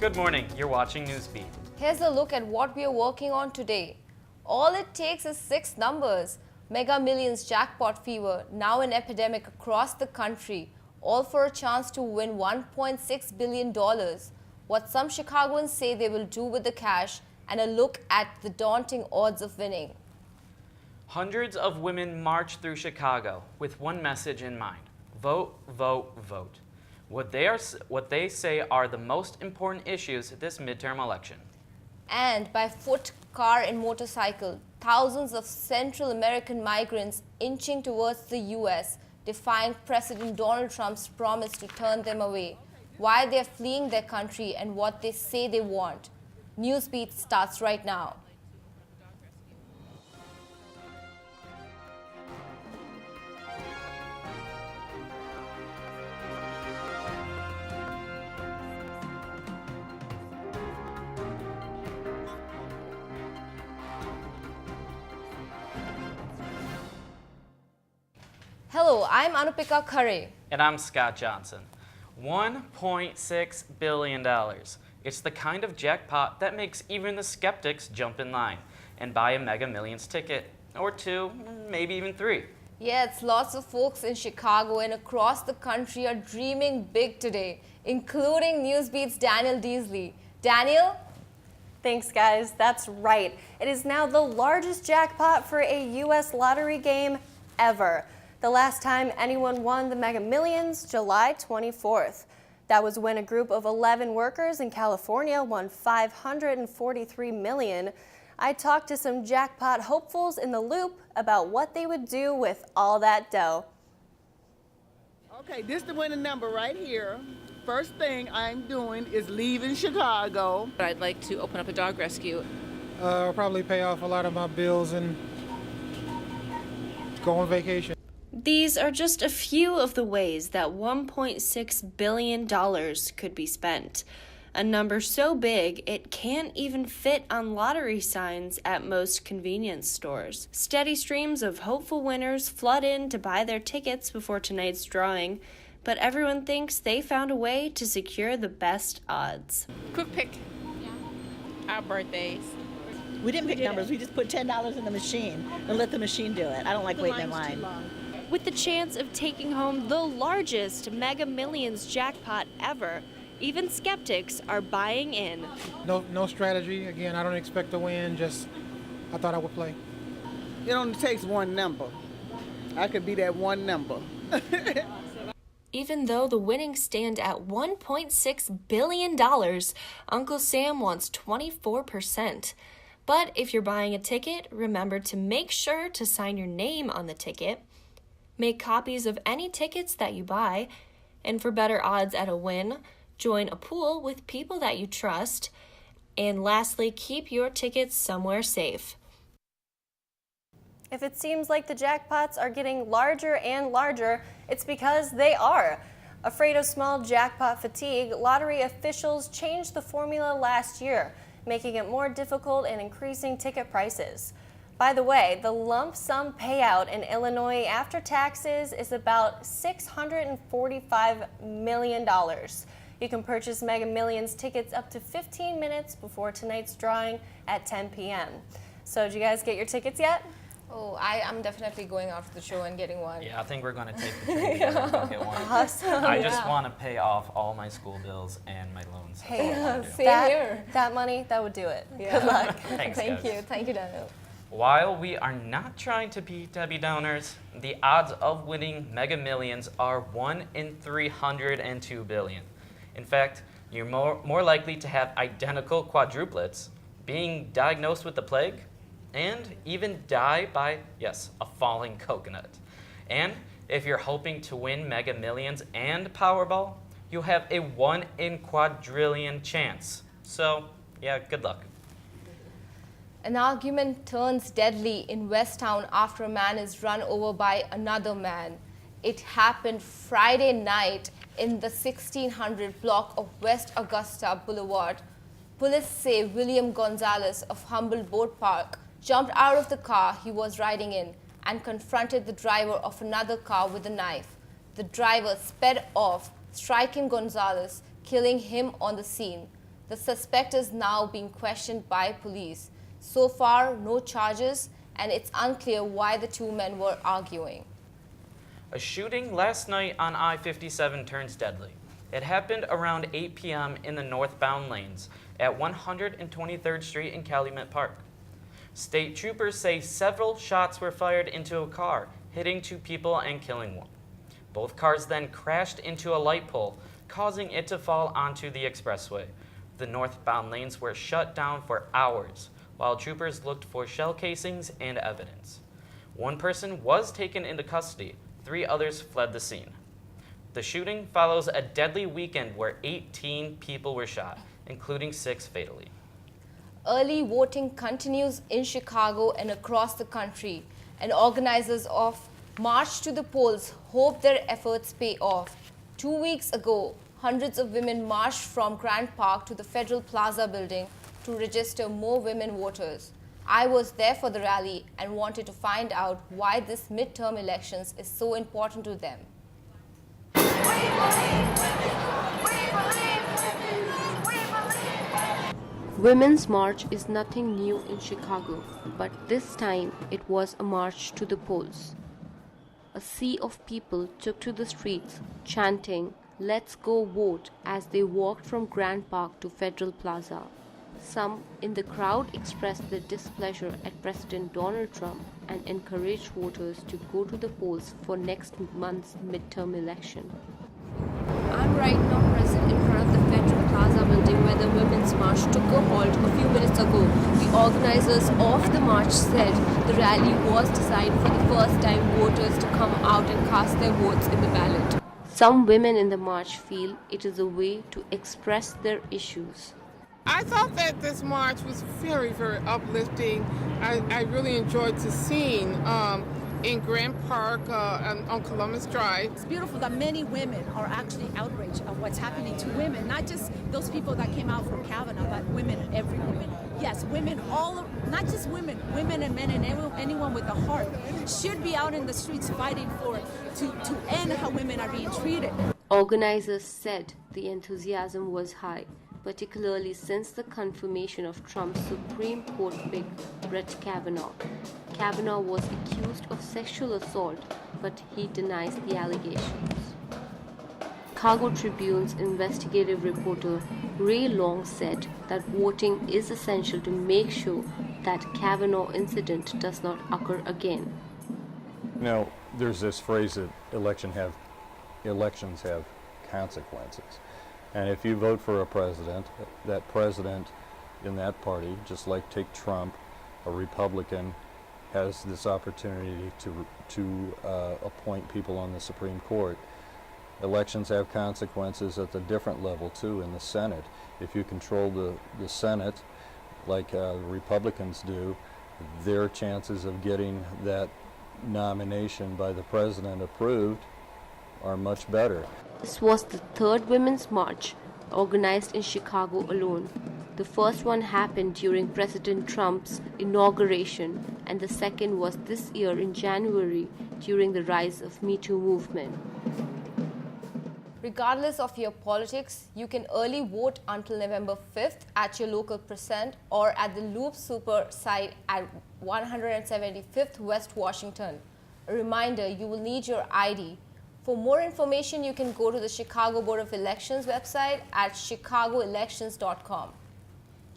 Good morning, you're watching Newsbeat. Here's a look at what we are working on today. All it takes is 6 numbers. Mega Millions jackpot fever, now an epidemic across the country, all for a chance to win $1.6 billion. What some Chicagoans say they will do with the cash, and a look at the daunting odds of winning. Hundreds of women marched through Chicago with one message in mind: vote, vote, vote. What they say are the most important issues this midterm election. And by foot, car and motorcycle, thousands of Central American migrants inching towards the US, defying President Donald Trump's promise to turn them away. Why they're fleeing their country and what they say they want. Newsbeat starts right now. Hello, I'm Anupika Khare. And I'm Scott Johnson. $1.6 billion. It's the kind of jackpot that makes even the skeptics jump in line and buy a Mega Millions ticket, or 2, maybe even 3. Yeah, it's lots of folks in Chicago and across the country are dreaming big today, including Newsbeat's Daniel Deasley. Daniel? Thanks, guys. That's right. It is now the largest jackpot for a U.S. lottery game ever. The last time anyone won the Mega Millions, July 24th. That was when a group of 11 workers in California won $543 million. I talked to some jackpot hopefuls in the Loop about what they would do with all that dough. Okay, this is the winning number right here. First thing I'm doing is leaving Chicago. I'd like to open up a dog rescue. I'll probably pay off a lot of my bills and go on vacation. These are just a few of the ways that $1.6 billion could be spent. A number so big it can't even fit on lottery signs at most convenience stores. Steady streams of hopeful winners flood in to buy their tickets before tonight's drawing, but everyone thinks they found a way to secure the best odds. Quick pick. Our birthdays. We didn't pick numbers. We just put $10 in the machine and let the machine do it. I don't like waiting in line. With the chance of taking home the largest Mega Millions jackpot ever, even skeptics are buying in. No strategy. Again, I don't expect to win. Just I thought I would play. It only takes one number. I could be that one number. Even though the winnings stand at $1.6 billion, Uncle Sam wants 24%. But if you're buying a ticket, remember to make sure to sign your name on the ticket. Make copies of any tickets that you buy, and for better odds at a win, join a pool with people that you trust, and lastly, keep your tickets somewhere safe. If it seems like the jackpots are getting larger and larger, it's because they are. Afraid of small jackpot fatigue, lottery officials changed the formula last year, making it more difficult and increasing ticket prices. By the way, the lump sum payout in Illinois after taxes is about $645 million. You can purchase Mega Millions tickets up to 15 minutes before tonight's drawing at 10 p.m. So did you guys get your tickets yet? Oh, I am definitely going after the show and getting one. Yeah, I think we're going to take the train together and go get one. Awesome. I just want to pay off all my school bills and my loans. That's all I wanna do. Same here. That money, that would do it. Yeah. Good luck. Thanks, Thank guys. you. Thank you, Daniel. While we are not trying to be Debbie Downers, the odds of winning Mega Millions are 1 in 302 billion. In fact, you're more likely to have identical quadruplets, being diagnosed with the plague, and even die by, yes, a falling coconut. And if you're hoping to win Mega Millions and Powerball, you'll have a 1 in quadrillion chance. So, yeah, good luck. An argument turns deadly in Westtown after a man is run over by another man. It happened Friday night in the 1600 block of West Augusta Boulevard. Police say William Gonzalez of Humboldt Boat Park jumped out of the car he was riding in and confronted the driver of another car with a knife. The driver sped off, striking Gonzalez, killing him on the scene. The suspect is now being questioned by police. So far, no charges, and it's unclear why the two men were arguing. A shooting last night on I-57 turns deadly. It happened around 8 p.m. in the northbound lanes at 123rd Street in Calumet Park. State troopers say several shots were fired into a car, hitting two people and killing one. Both cars then crashed into a light pole, causing it to fall onto the expressway. The northbound lanes were shut down for hours, while troopers looked for shell casings and evidence. One person was taken into custody. 3 others fled the scene. The shooting follows a deadly weekend where 18 people were shot, including 6 fatally. Early voting continues in Chicago and across the country, and organizers of March to the Polls hope their efforts pay off. 2 weeks ago, hundreds of women marched from Grant Park to the Federal Plaza building to register more women voters. I was there for the rally and wanted to find out why this midterm elections is so important to them. Women's March is nothing new in Chicago, but this time it was a march to the polls. A sea of people took to the streets chanting, "Let's go vote," as they walked from Grant Park to Federal Plaza. Some in the crowd expressed their displeasure at President Donald Trump and encouraged voters to go to the polls for next month's midterm election. I'm right now present in front of the Federal Plaza building where the Women's March took a halt a few minutes ago. The organizers of the march said the rally was designed for the first time voters to come out and cast their votes in the ballot. Some women in the march feel it is a way to express their issues. I thought that this march was very, very uplifting. I really enjoyed the scene in Grant Park on Columbus Drive. It's beautiful that many women are actually outraged of what's happening to women, not just those people that came out from Kavanaugh, but women, every woman. Yes, women, not just women, women and men and anyone with a heart should be out in the streets fighting to end how women are being treated. Organizers said the enthusiasm was high, particularly since the confirmation of Trump's Supreme Court pick, Brett Kavanaugh. Kavanaugh was accused of sexual assault, but he denies the allegations. Chicago Tribune's investigative reporter Ray Long said that voting is essential to make sure that Kavanaugh incident does not occur again. Now, there's this phrase that elections have consequences. And if you vote for a president, that president in that party, just like take Trump, a Republican, has this opportunity to appoint people on the Supreme Court. Elections have consequences at a different level too in the Senate. If you control the Senate, like Republicans do, their chances of getting that nomination by the president approved are much better. This was the third Women's March organized in Chicago alone. The first one happened during President Trump's inauguration, and the second was this year in January during the rise of Me Too movement. Regardless of your politics, you can early vote until November 5th at your local precinct or at the Loop Super site at 175th West Washington. A reminder, you will need your ID. For more information, you can go to the Chicago Board of Elections website at chicagoelections.com.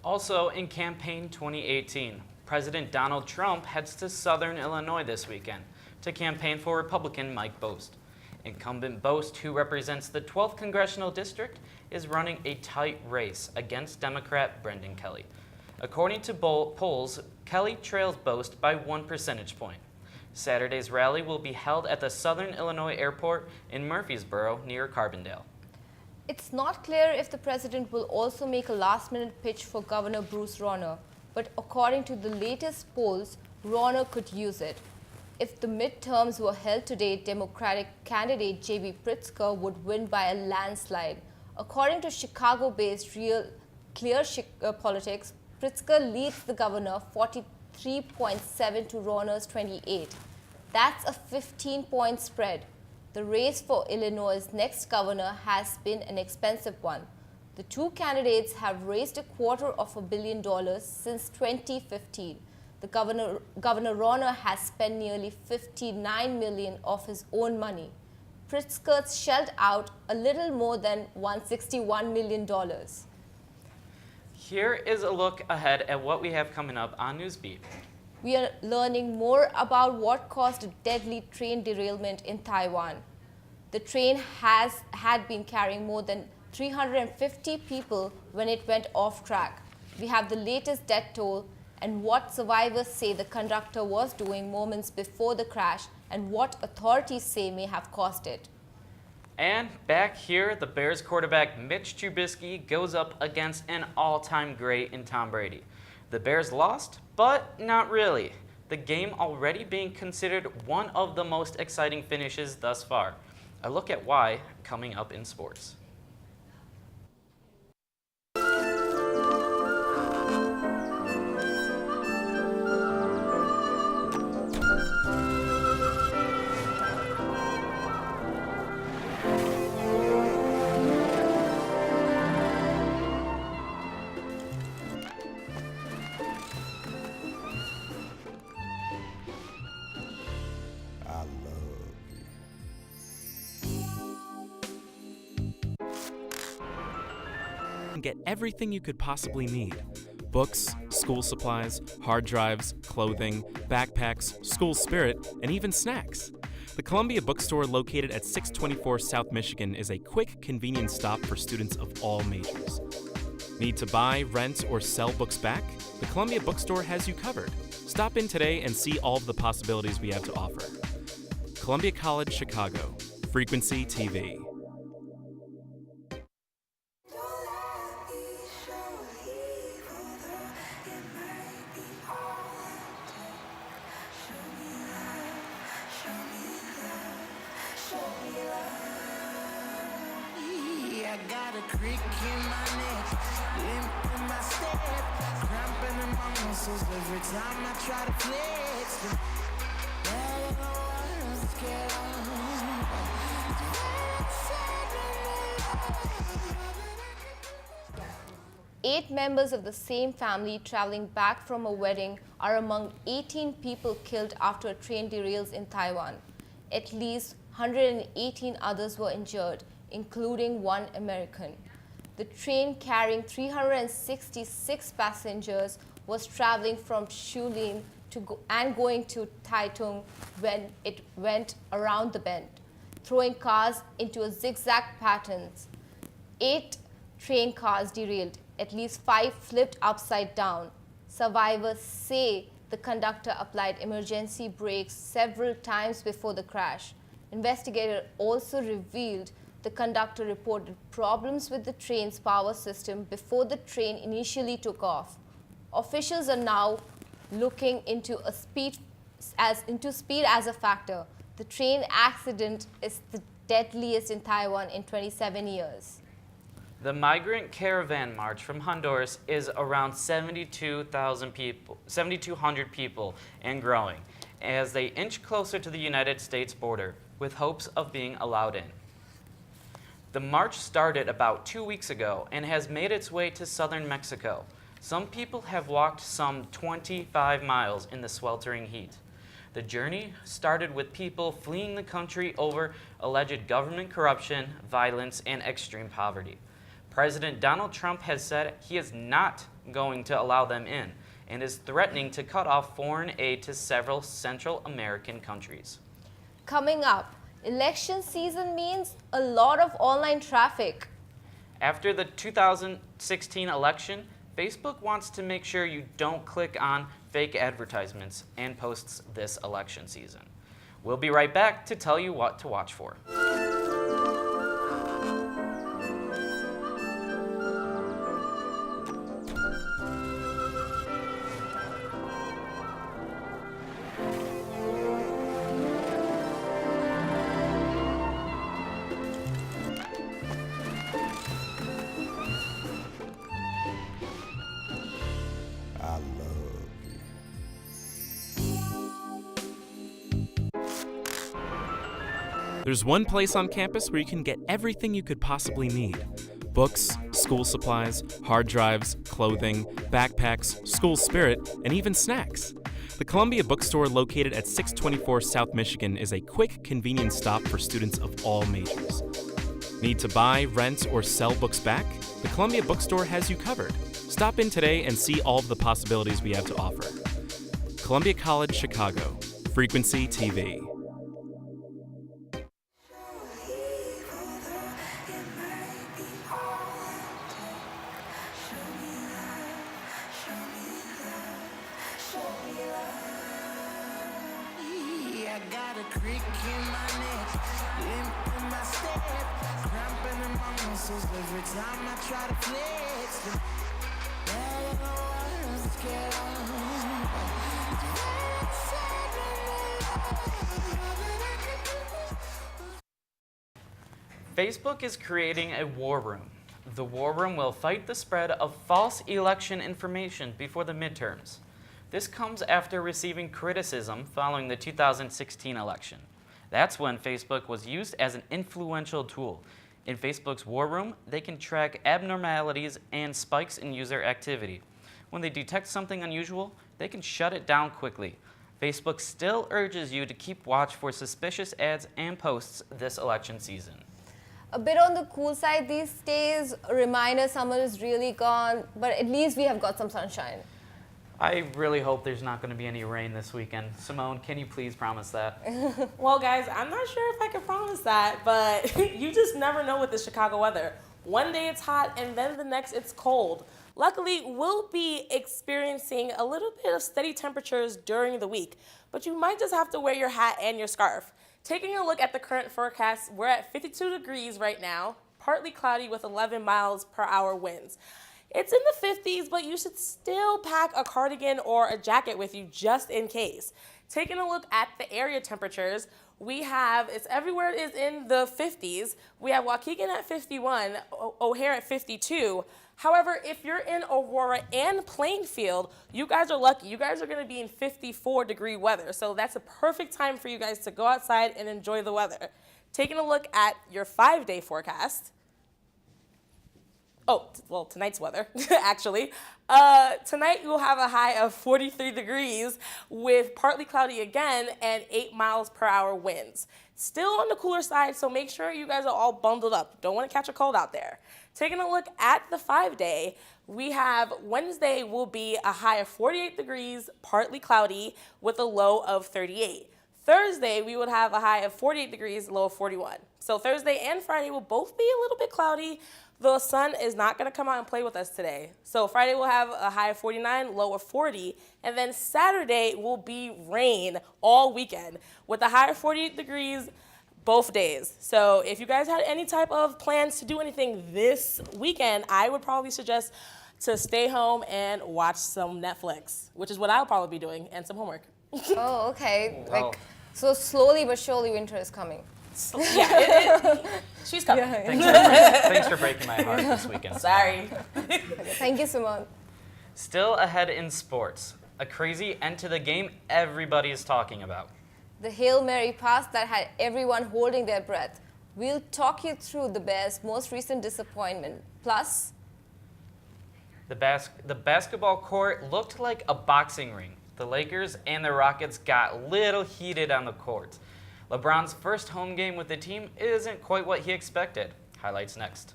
Also, in campaign 2018, President Donald Trump heads to Southern Illinois this weekend to campaign for Republican Mike Bost. Incumbent Bost, who represents the 12th Congressional District, is running a tight race against Democrat Brendan Kelly. According to polls, Kelly trails Bost by 1 percentage point. Saturday's rally will be held at the Southern Illinois Airport in Murfreesboro near Carbondale. It's not clear if the president will also make a last-minute pitch for Governor Bruce Rauner, but according to the latest polls, Rauner could use it. If the midterms were held today, Democratic candidate J.B. Pritzker would win by a landslide. According to Chicago-based Clear Politics, Pritzker leads the governor 43.7 to Rauner's 28. That's a 15-point spread. The race for Illinois' next governor has been an expensive one. The two candidates have raised $250 million since 2015. The Governor Rauner has spent nearly $59 million of his own money. Pritzker's shelled out a little more than $161 million. Here is a look ahead at what we have coming up on Newsbeat. We are learning more about what caused a deadly train derailment in Taiwan. The train had been carrying more than 350 people when it went off track. We have the latest death toll and what survivors say the conductor was doing moments before the crash and what authorities say may have caused it. And back here, the Bears quarterback Mitch Trubisky goes up against an all-time great in Tom Brady. The Bears lost, but not really. The game already being considered one of the most exciting finishes thus far. A look at why coming up in sports. Get everything you could possibly need. Books, school supplies, hard drives, clothing, backpacks, school spirit, and even snacks. The Columbia Bookstore, located at 624 South Michigan, is a quick, convenient stop for students of all majors. Need to buy, rent, or sell books back? The Columbia Bookstore has you covered. Stop in today and see all of the possibilities we have to offer. Columbia College, Chicago. Frequency TV. I got a crick in my neck, limp in my step, cramping in my muscles every time I try to flex. Eight members of the same family traveling back from a wedding are among 18 people killed after a train derails in Taiwan. At least 118 others were injured, including one American. The train carrying 366 passengers was traveling from Shulin and going to Taitung when it went around the bend, throwing cars into a zigzag pattern. 8 train cars derailed. At least 5 flipped upside down. Survivors say the conductor applied emergency brakes several times before the crash. Investigators also revealed the conductor reported problems with the train's power system before the train initially took off. Officials are now looking into speed as a factor. The train accident is the deadliest in Taiwan in 27 years. The migrant caravan march from Honduras is around 7,200 people and growing as they inch closer to the United States border with hopes of being allowed in. The march started about 2 weeks ago and has made its way to southern Mexico. Some people have walked some 25 miles in the sweltering heat. The journey started with people fleeing the country over alleged government corruption, violence, and extreme poverty. President Donald Trump has said he is not going to allow them in and is threatening to cut off foreign aid to several Central American countries. Coming up, election season means a lot of online traffic. After the 2016 election, Facebook wants to make sure you don't click on fake advertisements and posts this election season. We'll be right back to tell you what to watch for. There's one place on campus where you can get everything you could possibly need. Books, school supplies, hard drives, clothing, backpacks, school spirit, and even snacks. The Columbia Bookstore, located at 624 South Michigan, is a quick, convenient stop for students of all majors. Need to buy, rent, or sell books back? The Columbia Bookstore has you covered. Stop in today and see all of the possibilities we have to offer. Columbia College, Chicago. Frequency TV. I got a creek in my neck, limp in my step, cramping in my muscles every time I try to flex. Facebook is creating a war room. The war room will fight the spread of false election information before the midterms. This comes after receiving criticism following the 2016 election. That's when Facebook was used as an influential tool. In Facebook's war room, they can track abnormalities and spikes in user activity. When they detect something unusual, they can shut it down quickly. Facebook still urges you to keep watch for suspicious ads and posts this election season. A bit on the cool side these days, a reminder summer is really gone, but at least we have got some sunshine. I really hope there's not going to be any rain this weekend. Simone, can you please promise that? Well, guys, I'm not sure if I can promise that, but you just never know with the Chicago weather. One day it's hot, and then the next it's cold. Luckily, we'll be experiencing a little bit of steady temperatures during the week, but you might just have to wear your hat and your scarf. Taking a look at the current forecast, we're at 52 degrees right now, partly cloudy with 11 miles per hour winds. It's in the 50s, but you should still pack a cardigan or a jacket with you just in case. Taking a look at the area temperatures, we have, it's everywhere is in the 50s. We have Waukegan at 51, O'Hare at 52. However, if you're in Aurora and Plainfield, you guys are lucky. You guys are going to be in 54-degree weather. So that's a perfect time for you guys to go outside and enjoy the weather. Taking a look at your 5-day forecast. Oh, well, tonight's weather, actually. Tonight we'll have a high of 43 degrees with partly cloudy again and 8 miles per hour winds. Still on the cooler side, so make sure you guys are all bundled up. Don't want to catch a cold out there. Taking a look at the 5-day, we have Wednesday will be a high of 48 degrees, partly cloudy with a low of 38. Thursday, we would have a high of 48 degrees, low of 41. So Thursday and Friday will both be a little bit cloudy. The sun is not going to come out and play with us today. So Friday we'll have a high of 49, low of 40, and then Saturday will be rain all weekend with a high of 48 degrees both days. So if you guys had any type of plans to do anything this weekend, I would probably suggest to stay home and watch some Netflix, which is what I'll probably be doing, and some homework. Oh, okay. Wow. Like, so slowly but surely winter is coming. Yeah, she's coming. Thanks for breaking my heart this weekend. Sorry. Thank you, Simone. Still ahead in sports, a crazy end to the game everybody is talking about. The Hail Mary pass that had everyone holding their breath. We'll talk you through the Bears' most recent disappointment. Plus, The basketball court looked like a boxing ring. The Lakers and the Rockets got a little heated on the court. LeBron's first home game with the team isn't quite what he expected. Highlights next.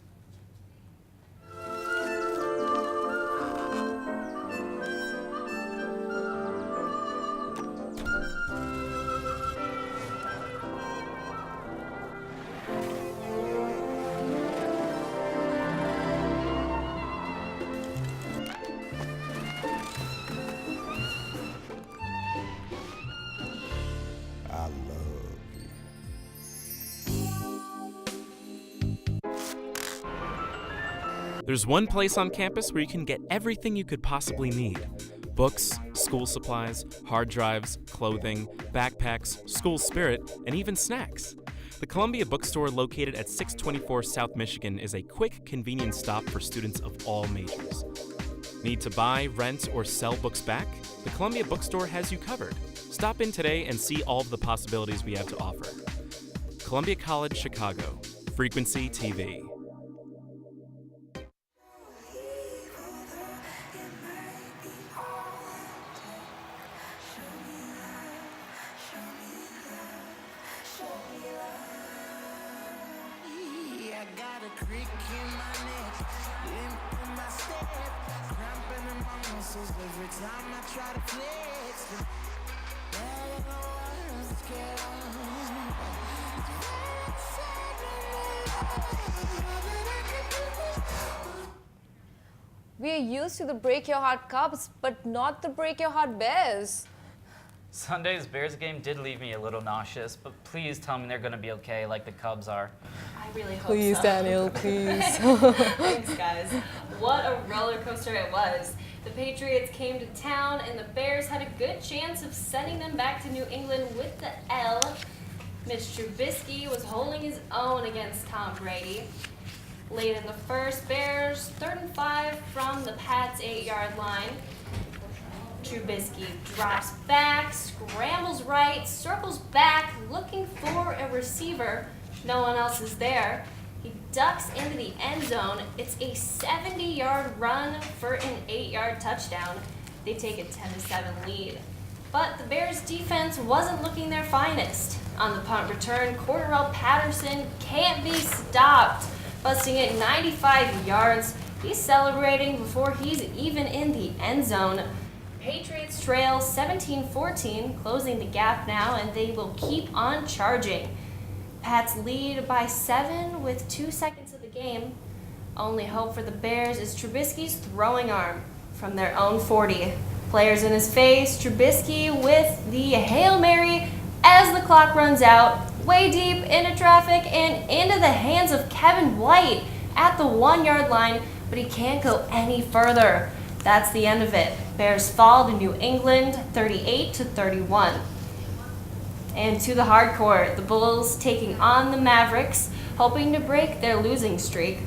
There's one place on campus where you can get everything you could possibly need. Books, school supplies, hard drives, clothing, backpacks, school spirit, and even snacks. The Columbia Bookstore, located at 624 South Michigan, is a quick, convenient stop for students of all majors. Need to buy, rent, or sell books back? The Columbia Bookstore has you covered. Stop in today and see all of the possibilities we have to offer. Columbia College, Chicago. Frequency TV. creak in my neck, limp in my step, cramping in my muscles every time I try to flex. We're used to the break your heart Cubs, but not the break your heart Bears. Sunday's Bears game did leave me a little nauseous, but please tell me they're going to be okay like the Cubs are. I really hope Please, so. Daniel, please. Thanks, guys. What a roller coaster it was. The Patriots came to town, and the Bears had a good chance of sending them back to New England with the L. Mitch Trubisky was holding his own against Tom Brady. Late in the first, Bears 3rd and 5 from the Pats' 8-yard line. Trubisky drops back, scrambles right, circles back, looking for a receiver. No one else is there. He ducks into the end zone. It's a 70-yard run for an 8-yard touchdown. They take a 10-7 lead. But the Bears' defense wasn't looking their finest. On the punt return, Cordarrelle Patterson can't be stopped, busting it 95 yards. He's celebrating before he's even in the end zone. Patriots trail 17-14, closing the gap now, and they will keep on charging. Pats lead by 7 with 2 seconds of the game. Only hope for the Bears is Trubisky's throwing arm from their own 40. Players in his face, Trubisky with the Hail Mary as the clock runs out, way deep into traffic and into the hands of Kevin White at the 1-yard line, but he can't go any further. That's the end of it. Bears fall to New England 38-31. And to the hardcore, the Bulls taking on the Mavericks, hoping to break their losing streak.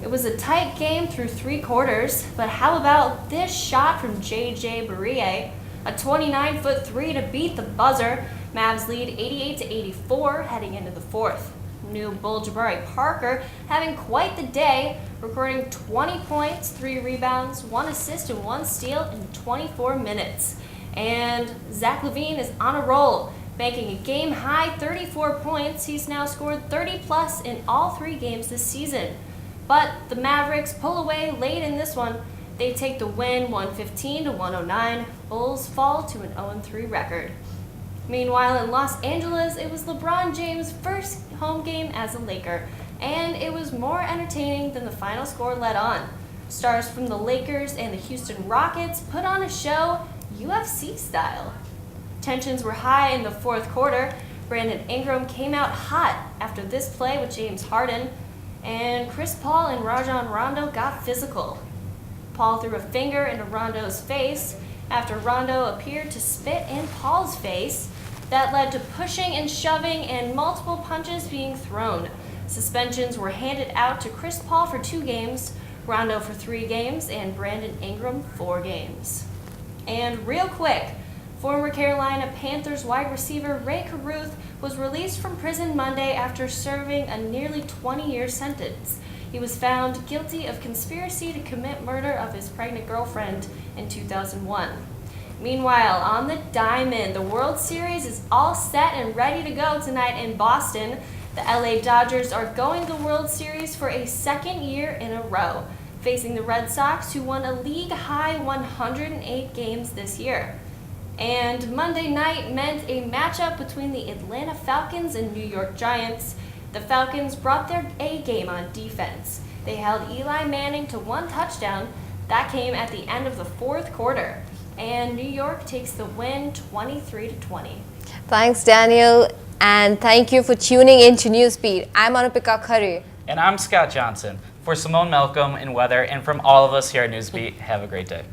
It was a tight game through 3 quarters, but how about this shot from J.J. Barea? A 29-foot three to beat the buzzer. Mavs lead 88-84 heading into the 4th. New Bull Jabari Parker having quite the day, recording 20 points, 3 rebounds, 1 assist, and 1 steal in 24 minutes. And Zach LaVine is on a roll, making a game-high 34 points. He's now scored 30-plus in all 3 games this season. But the Mavericks pull away late in this one. They take the win 115-109. Bulls fall to an 0-3 record. Meanwhile, in Los Angeles, it was LeBron James' first home game as a Laker, and it was more entertaining than the final score let on. Stars from the Lakers and the Houston Rockets put on a show UFC style. Tensions were high in the 4th quarter. Brandon Ingram came out hot after this play with James Harden, and Chris Paul and Rajon Rondo got physical. Paul threw a finger into Rondo's face after Rondo appeared to spit in Paul's face. That led to pushing and shoving and multiple punches being thrown. Suspensions were handed out to Chris Paul for 2 games, Rondo for 3 games, and Brandon Ingram 4 games. And real quick, former Carolina Panthers wide receiver Ray Caruth was released from prison Monday after serving a nearly 20-year sentence. He was found guilty of conspiracy to commit murder of his pregnant girlfriend in 2001. Meanwhile, on the diamond, the World Series is all set and ready to go tonight in Boston. The LA Dodgers are going to the World Series for a 2nd year in a row, facing the Red Sox, who won a league-high 108 games this year. And Monday night meant a matchup between the Atlanta Falcons and New York Giants. The Falcons brought their A-game on defense. They held Eli Manning to 1 touchdown. That came at the end of the 4th quarter. And New York takes the win 23-20. Thanks, Daniel, and thank you for tuning in to Newsbeat. I'm Anupika Khare. And I'm Scott Johnson. For Simone Malcolm in weather and from all of us here at Newsbeat, have a great day.